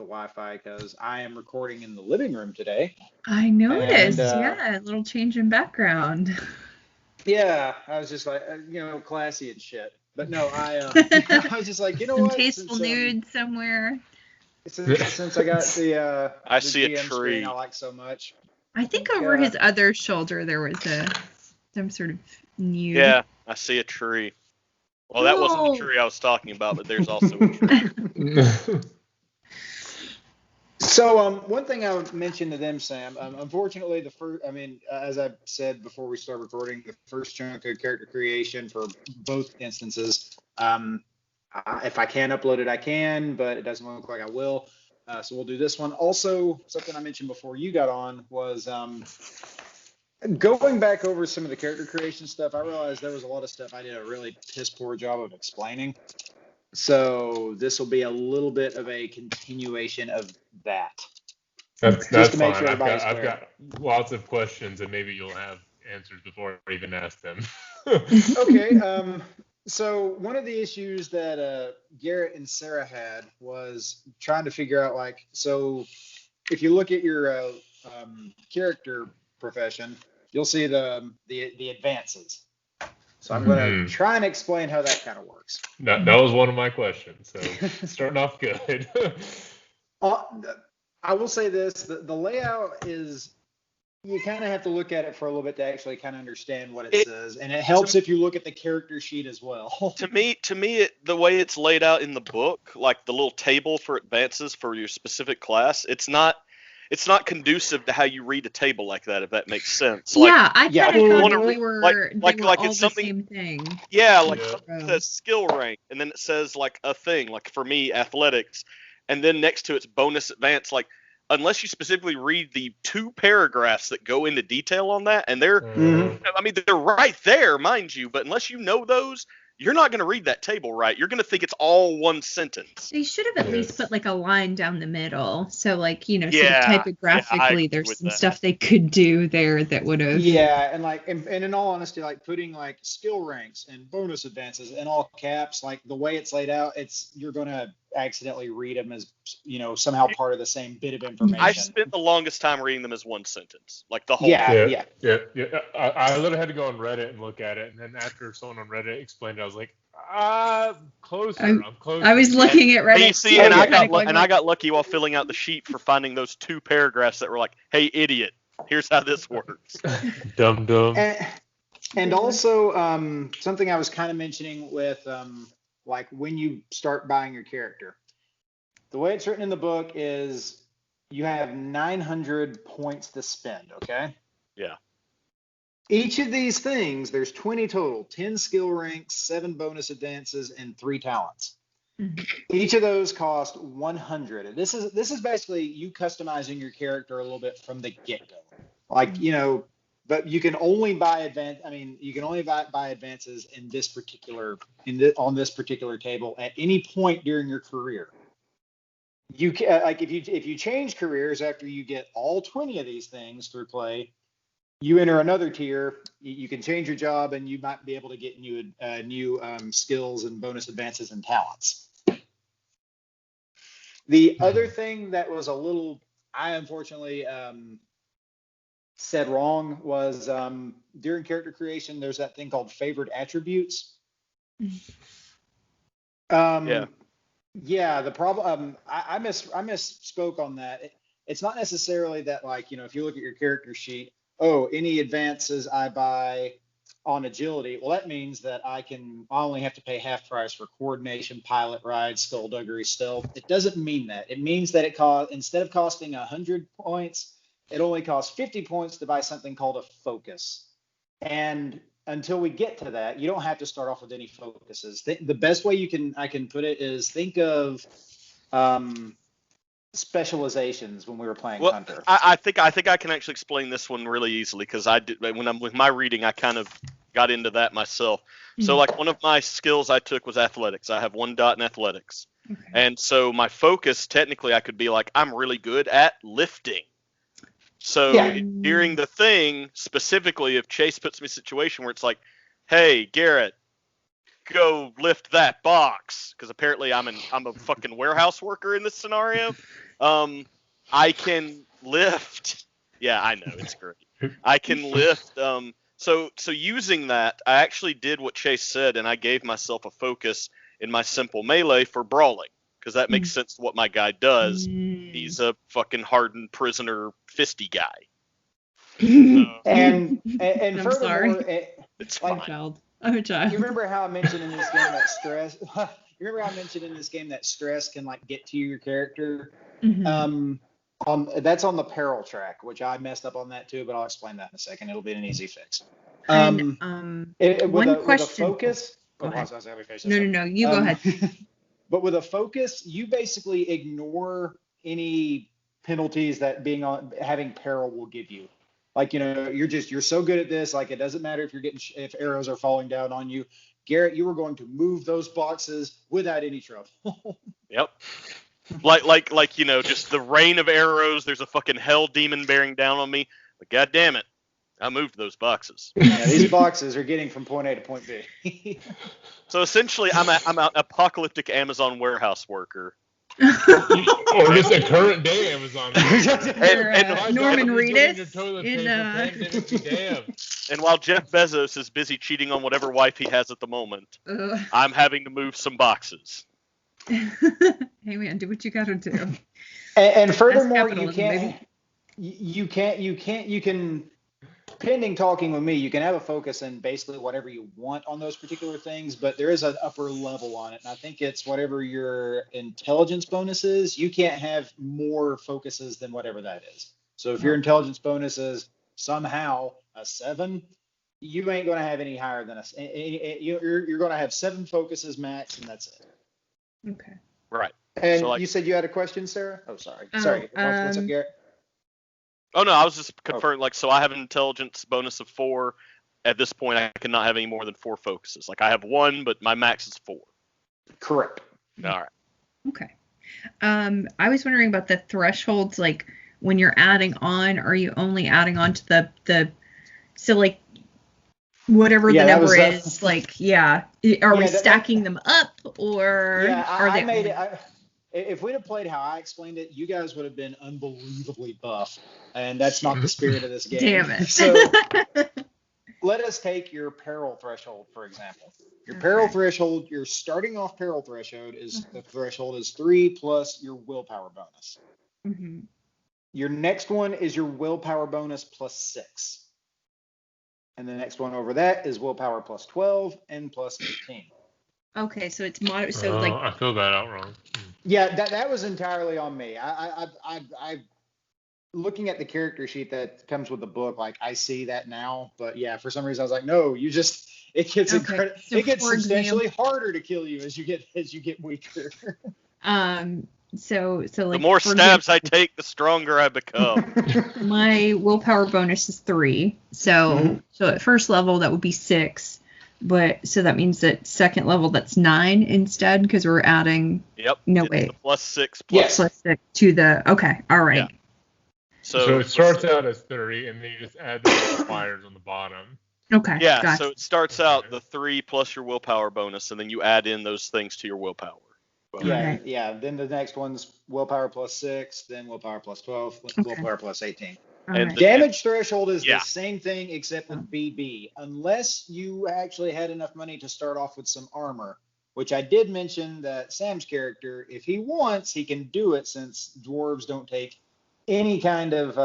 the Wi-Fi because I am recording in the living room today. I And noticed, yeah, a little change in background. yeah, I was just like, classy and shit. But no, I was just like, you know Some what? tasteful nude somewhere. Since I got I the see a GM tree. screen I like so much. I think over his other shoulder there was some sort of nude. Yeah, I see a tree. Well, that wasn't the tree I was talking about, but there's also a tree. So, one thing I would mention to them, Sam, unfortunately, as I said before we start recording, the first chunk of character creation for both instances, if I can upload it, I can, but it doesn't look like I will. So we'll do this one. Also, something I mentioned before you got on was going back over some of the character creation stuff. I realized there was a lot of stuff I did a really piss poor job of explaining. So this will be a little bit of a continuation of that. That's fine. Sure I've got lots of questions, and maybe you'll have answers before I even ask them. Okay. So one of the issues that Garrett and Sarah had was trying to figure out, like, so if you look at your character profession, you'll see the advances. So I'm going to try and explain how that kind of works. That was one of my questions. So starting off good. I will say this: the layout is, you kind of have to look at it for a little bit to actually kind of understand what it says, and it helps if you look at the character sheet as well. To me, the way it's laid out in the book, like the little table for advances for your specific class, it's not conducive to how you read a table like that, if that makes sense. Yeah, I kind of thought they were all it's the same thing. Yeah, like something says skill rank, and then it says like a thing, like for me, athletics, and then next to it's bonus advance. Like, unless you specifically read the 2 paragraphs that go into detail on that, and they're right there, mind you, but unless you know those, you're not going to read that table right. You're going to think it's all one sentence. They should have at least put like a line down the middle. So like, sort of typographically, there's some stuff they could do there that would have. Yeah, and like, and in all honesty, like putting like skill ranks and bonus advances in all caps, like the way it's laid out, you're going to accidentally read them as, somehow part of the same bit of information. I spent the longest time reading them as one sentence, like the whole thing. Yeah. I literally had to go on Reddit and look at it, and then after someone on Reddit explained it, I was like, closer. I'm closer. I was looking at Reddit. You see, and I got lucky while filling out the sheet for finding those 2 paragraphs that were like, "Hey, idiot, here's how this works." Dumb. And also, something I was kind of mentioning with, like when you start buying your character, the way it's written in the book is you have 900 points to spend. Okay. Yeah. Each of these things, there's 20 total, 10 skill ranks, 7 bonus advances, and 3 talents. Mm-hmm. Each of those cost 100. This is basically you customizing your character a little bit from the get-go. Like, but you can only buy advances in this particular on this particular table at any point during your career. You can, like, if you change careers after you get all 20 of these things through play, you enter another tier. You can change your job, and you might be able to get new skills and bonus advances and talents. The other thing that was I unfortunately said wrong was during character creation, there's that thing called favored attributes. Yeah, the problem, I misspoke on that. It's not necessarily that, like, if you look at your character sheet, any advances I buy on agility, well, that means that I only have to pay half price for coordination, pilot ride, skullduggery, stealth. It doesn't mean that. It means that instead of costing 100 points, it only costs 50 points to buy something called a focus. And until we get to that, you don't have to start off with any focuses. The best way I can put it is think of specializations when we were playing Hunter. I think I can actually explain this one really easily, because I did, when I'm with my reading, I kind of got into that myself. Mm-hmm. So like one of my skills I took was athletics. I have 1 dot in athletics. Okay. And so my focus, technically I could be like, I'm really good at lifting. So during the thing, specifically, if Chase puts me in a situation where it's like, hey, Garrett, go lift that box, because apparently I'm a fucking warehouse worker in this scenario. I can lift. Yeah, I know, it's great. I can lift. So using that, I actually did what Chase said, and I gave myself a focus in my simple melee for brawling, because that makes sense to what my guy does. He's a fucking hardened prisoner fisty guy. And I'm furthermore, sorry. It's fine. I'm a child. You remember how I mentioned in this game that stress? You remember how I mentioned in this game that stress can like get to your character? That's on the peril track, which I messed up on that too, but I'll explain that in a second. It'll be an easy fix. One question. With a focus. Go ahead. No, you go ahead. But with a focus, you basically ignore any penalties that having peril will give you. Like, you're so good at this, like it doesn't matter if arrows are falling down on you. Garrett, you were going to move those boxes without any trouble. Yep. Like just the rain of arrows. There's a fucking hell demon bearing down on me. But god damn it, I moved those boxes. Yeah, these boxes are getting from point A to point B. So essentially, I'm an apocalyptic Amazon warehouse worker. Or just a current day Amazon. and Norman Reedus. And while Jeff Bezos is busy cheating on whatever wife he has at the moment, I'm having to move some boxes. Hey man, do what you gotta do. And furthermore, you can pending talking with me, you can have a focus in basically whatever you want on those particular things, but there is an upper level on it. And I think it's whatever your intelligence bonus is, you can't have more focuses than whatever that is. So if your intelligence bonus is somehow a 7, you ain't going to have any higher than you're going to have 7 focuses max, and that's it. Okay. Right. And so you said you had a question, Sarah? Oh, sorry. Sorry. What's up, Garrett? Oh, no, I was just confirming, so I have an intelligence bonus of 4. At this point, I cannot have any more than 4 focuses. Like, I have 1, but my max is 4. Correct. All right. Okay. I was wondering about the thresholds, like, when you're adding on, are you only adding on to so, like, whatever the number is, like, are we stacking them up, or are they made it... If we'd have played how I explained it, you guys would have been unbelievably buff, and that's not the spirit of this game. Damn it. So let us take your peril threshold, for example. Your peril threshold, your starting off peril threshold the threshold is 3 plus your willpower bonus. Mm-hmm. Your next one is your willpower bonus plus 6. And the next one over that is willpower plus 12 and plus 18. Okay, so it's moderate. So I filled that out wrong. Yeah, that was entirely on me. I looking at the character sheet that comes with the book, like I see that now, but yeah, for some reason I was like, no, it gets substantially harder to kill you as you get weaker. So like the more stabs I take, the stronger I become. My willpower bonus is 3. So at first level that would be 6. But so that means that second level that's 9 instead, because we're adding. Yep. No wait. Plus 6. Plus 6 to the. Okay. All right. Yeah. So it starts out as 30, and then you just add the modifiers on the bottom. Okay. Yeah. Gotcha. So it starts out the 3 plus your willpower bonus, and then you add in those things to your willpower. Yeah. Then the next one's willpower plus 6, then willpower plus 12, willpower plus 18. And damage threshold is the same thing except with BB, unless you actually had enough money to start off with some armor, which I did mention that Sam's character, if he wants, he can do it since dwarves don't take any kind of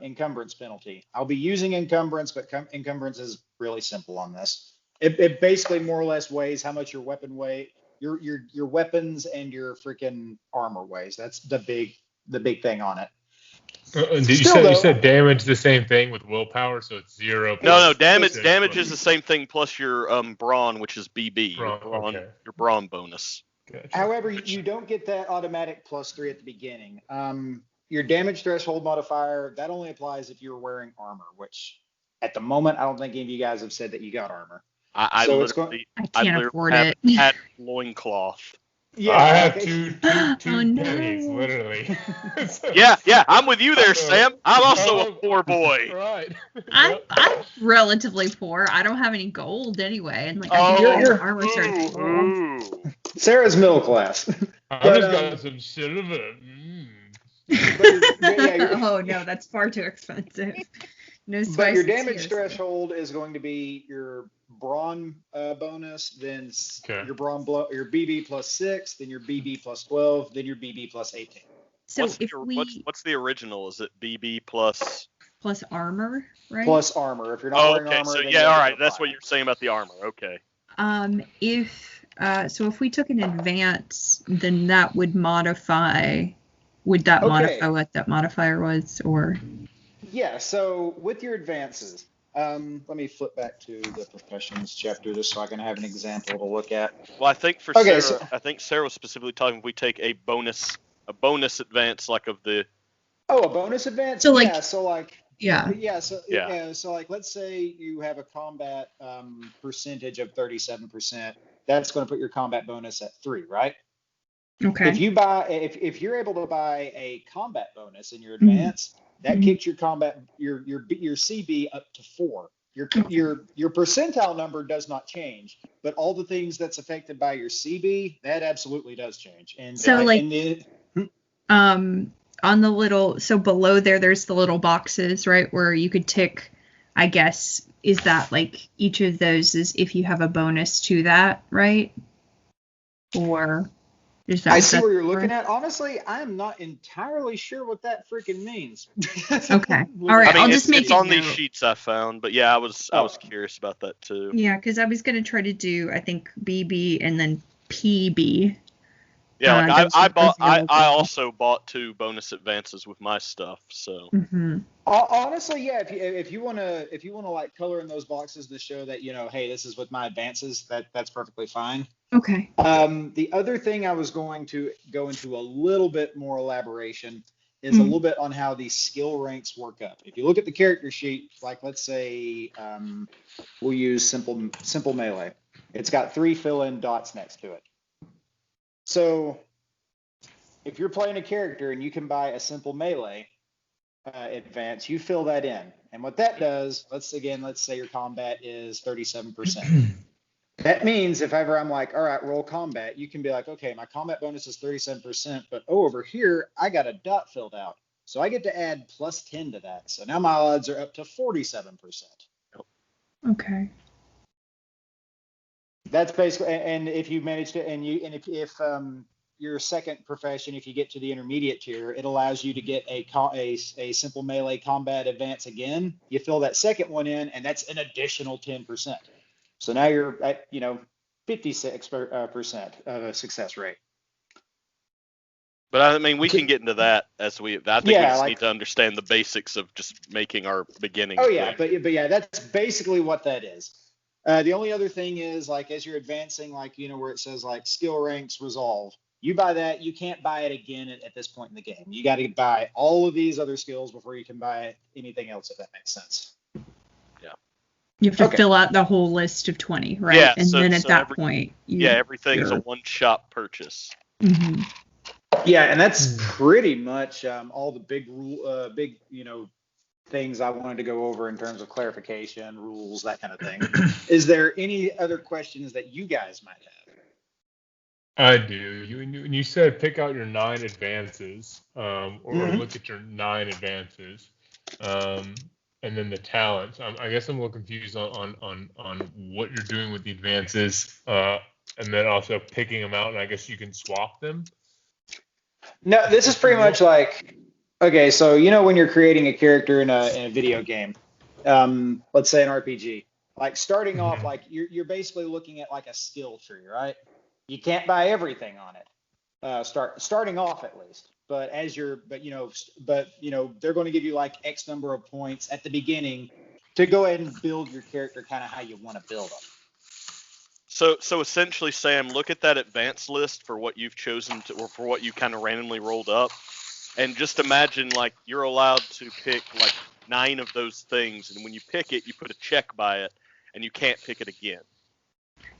encumbrance penalty. I'll be using encumbrance, but encumbrance is really simple on this. It basically more or less weighs how much your weapon weight, your weapons and your freaking armor weighs. That's the big thing on it. You said damage the same thing with willpower, so it's 0. No, damage is the same thing plus your brawn, which is BB, your brawn bonus. Gotcha. However, you don't get that automatic plus 3 at the beginning. Your damage threshold modifier, that only applies if you're wearing armor, which at the moment I don't think any of you guys have said that you got armor. I can't afford it. Had loincloth. Yeah, I have two pennies, literally. Yeah, I'm with you there, Sam. I'm also a poor boy. Right. I'm relatively poor. I don't have any gold anyway, and like I think your armor certificate. Sarah's middle class. I just got some silver. Oh no, that's far too expensive. No spices. But your damage threshold is going to be your brawn bonus, then your your BB plus 6, then your BB plus 12, then your BB plus 18. So what's the original? Is it BB plus armor, right? Plus armor. If you're not wearing armor, so then yeah, all right. That's what you're saying about the armor. Okay. If we took an advance, then that would modify. Would that modify what that modifier was, or? Yeah. So with your advances, let me flip back to the professions chapter just so I can have an example to look at. Well, I think for Sarah, I think Sarah was specifically talking if we take a bonus advance like of the. Oh, a bonus advance. So like. So like, let's say you have a combat percentage of 37%. That's going to put your combat bonus at 3, right? Okay. If you're able to buy a combat bonus in your advance, that kicks your combat your CB up to 4. Your percentile number does not change, but all the things that's affected by your CB, that absolutely does change. And so on the little, so below there's the little boxes, right, where you could tick, I guess, is that like each of those is if you have a bonus to that, right? Or is that? I see where you're looking at. Honestly, I'm not entirely sure what that freaking means. Okay. All right. I'll just make it's on these sheets I found, but yeah, I was curious about that too. Yeah, because I was going to try to do, I think, BB and then PB. Yeah, like I also bought 2 bonus advances with my stuff. So honestly, yeah, if you wanna like color in those boxes to show that hey, this is with my advances, that's perfectly fine. Okay. The other thing I was going to go into a little bit more elaboration is a little bit on how these skill ranks work up. If you look at the character sheet, like let's say we'll use simple melee. It's got 3 fill-in dots next to it. So if you're playing a character and you can buy a simple melee advance, you fill that in. And what that does, let's say your combat is 37%. That means if ever I'm like, all right, roll combat, you can be like, okay, my combat bonus is 37%, but over here, I got a dot filled out. So I get to add plus 10 to that. So now my odds are up to 47%. Okay. That's basically, and if you manage to, if your second profession, if you get to the intermediate tier, it allows you to get a simple melee combat advance again. You fill that second one in, and that's an additional 10%. So now you're at 56% of a success rate. But I mean, we can get into that as we just need to understand the basics of just making our beginning. Oh yeah, but yeah, that's basically what that is. The only other thing is, like, as you're advancing, like, where it says like skill ranks resolve, you buy that, you can't buy it again at this point in the game. You got to buy all of these other skills before you can buy anything else, if that makes sense. Yeah. You have to fill out the whole list of 20, right? Yeah, and then at that point, everything's a one-shot purchase. Mm-hmm. Yeah, and that's pretty much all the big things I wanted to go over in terms of clarification, rules, that kind of thing. Is there any other questions that you guys might have? I do. When you said pick out your 9 advances, or look at your 9 advances, and then the talents. I guess I'm a little confused on what you're doing with the advances, and then also picking them out, and I guess you can swap them. No, this is pretty much like, okay, so when you're creating a character in a video game, let's say an RPG, like starting off, like you're basically looking at like a skill tree, right? You can't buy everything on it. Starting off at least, but they're going to give you like X number of points at the beginning to go ahead and build your character kind of how you want to build them. So essentially, Sam, look at that advanced list for what you've chosen to, or for what you kind of randomly rolled up, and just imagine like you're allowed to pick like 9 of those things, and when you pick it, you put a check by it, and you can't pick it again.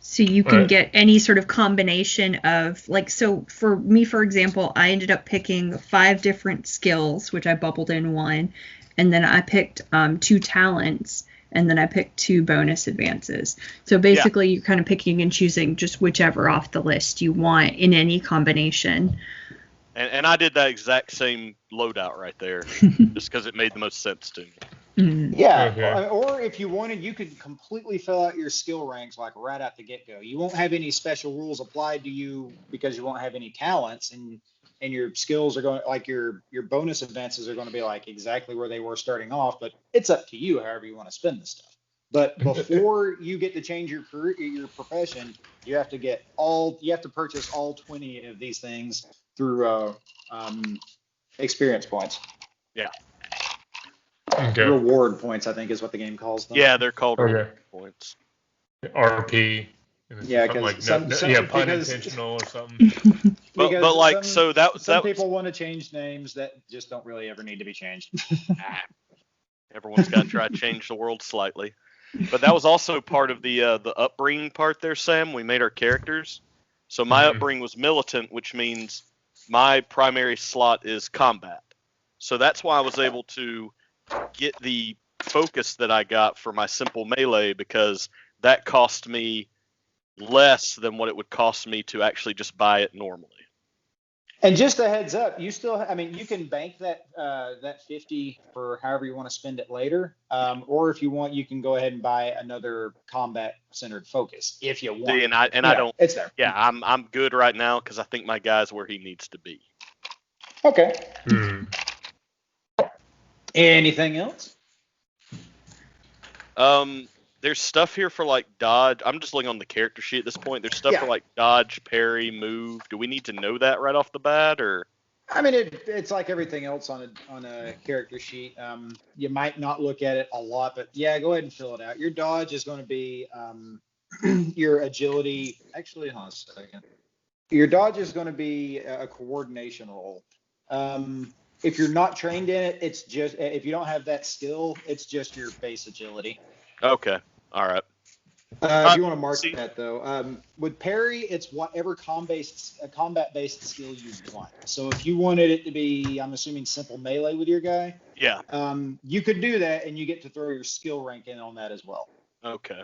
So you can get any sort of combination of, like, so for me, for example, I ended up picking 5 different skills, which I bubbled in 1, and then I picked 2 talents, and then I picked 2 bonus advances. So basically, you're kind of picking and choosing just whichever off the list you want in any combination. And I did that exact same loadout right there, just because it made the most sense to me. Yeah, Okay. or if you wanted, you could completely fill out your skill ranks like right out the get-go. You won't have any special rules applied to you because you won't have any talents, and your skills are going like your bonus advances are going to be like exactly where they were starting off. But it's up to you, however you want to spend the stuff. But before you get to change your career, your profession, you have to purchase all 20 of these things through experience points. Yeah. Okay. Reward points, I think, is what the game calls them. Yeah, they're called Okay. reward points. RP. And it's Yeah, something like some pun because intentional or something. But like some, that some was people want to change names that just don't really ever need to be changed. everyone's got to try to change the world slightly. But that was also part of the upbringing part there, Sam. We made our characters. So my upbringing was militant, which means my primary slot is combat. So that's why I was able to get the focus that I got for my simple melee, because that cost me less than what it would cost me to actually just buy it normally. And just a heads up, you still, I mean, you can bank that 50 for however you want to spend it later, or if you want, you can go ahead and buy another combat-centered focus if you want. See, I don't. It's there. Yeah, I'm good right now because I think my guy's where he needs to be. Okay. Anything else? There's stuff here for like dodge. I'm just looking on the character sheet at this point. There's stuff for like dodge, parry, move. Do we need to know that right off the bat, or? I mean, it's like everything else on a character sheet. You might not look at it a lot, but yeah, go ahead and fill it out. Your dodge is going to be your agility. Actually, hold on a second. Your dodge is going to be a coordination roll. If you're not trained in it, it's just if you don't have that skill, it's just your base agility. Okay. All right. If you want to mark that though, with parry, it's whatever combat-based skill you want. So if you wanted it to be, I'm assuming simple melee with your guy. Yeah. You could do that, and you get to throw your skill rank in on that as well. Okay.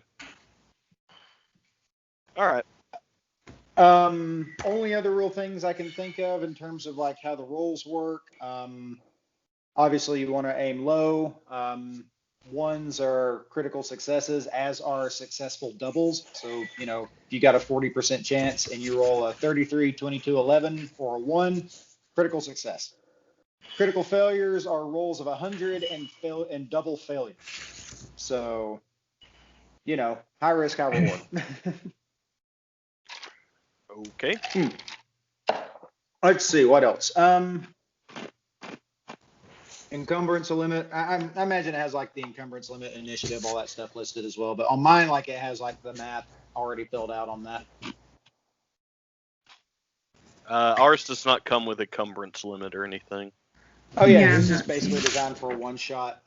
All right. Only other real things I can think of in terms of like how the rolls work. Obviously, you want to aim low. Ones are critical successes, as are successful doubles. So, you know, if you got a 40% chance and you roll a 33, 22, 11, or a 1, critical success. Critical failures are rolls of 100 and double failure. So, you know, high risk, high reward. Okay. Let's see, what else? Encumbrance limit. I imagine it has like the encumbrance limit, initiative, all that stuff listed as well. But on mine, like it has like the math already filled out on that. Ours does not come with a encumbrance limit or anything. Oh yeah, this is basically designed for a one shot.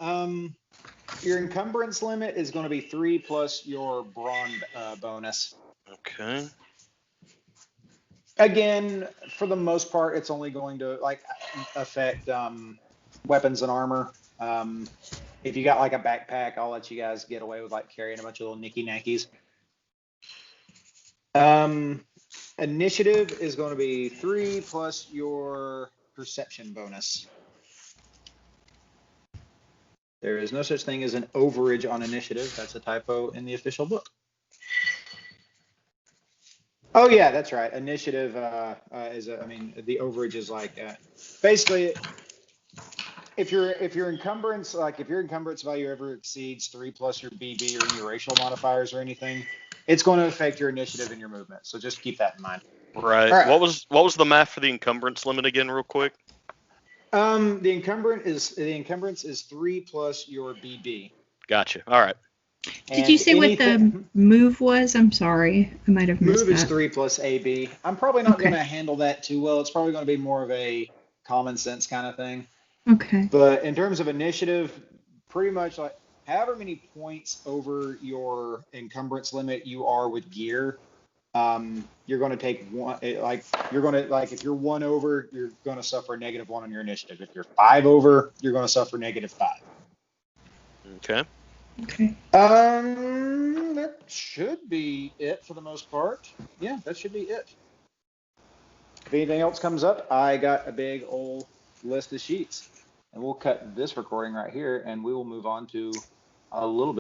Your encumbrance limit is going to be 3 plus your brawn bonus. Okay. Again, for the most part, it's only going to like affect weapons and armor. If you got like a backpack, I'll let you guys get away with like carrying a bunch of little nicky nackies. Initiative is going to be 3 plus your perception bonus. There is no such thing as an overage on initiative. That's a typo in the official book. Oh yeah, that's right. Initiative I mean, the overage is like basically if your encumbrance value ever exceeds 3 plus your BB or any racial modifiers or anything, it's going to affect your initiative and your movement. So just keep that in mind. Right. All right. What was the math for the encumbrance limit again, real quick? The encumbrance is 3 plus your BB. Gotcha. All right. Did you say what the move was? I'm sorry, I might have missed that. Move is 3 plus AB. I'm probably not going to handle that too well. It's probably going to be more of a common sense kind of thing. Okay. But in terms of initiative, pretty much like however many points over your encumbrance limit you are with gear, you're going to take one. If you're 1 over, you're going to suffer -1 on your initiative. If you're 5 over, you're going to suffer -5. Okay. Okay. That should be it for the most part. Yeah, that should be it. if anything else comes up, I got a big old list of sheets. And we'll cut this recording right here, and we will move on to a little bit.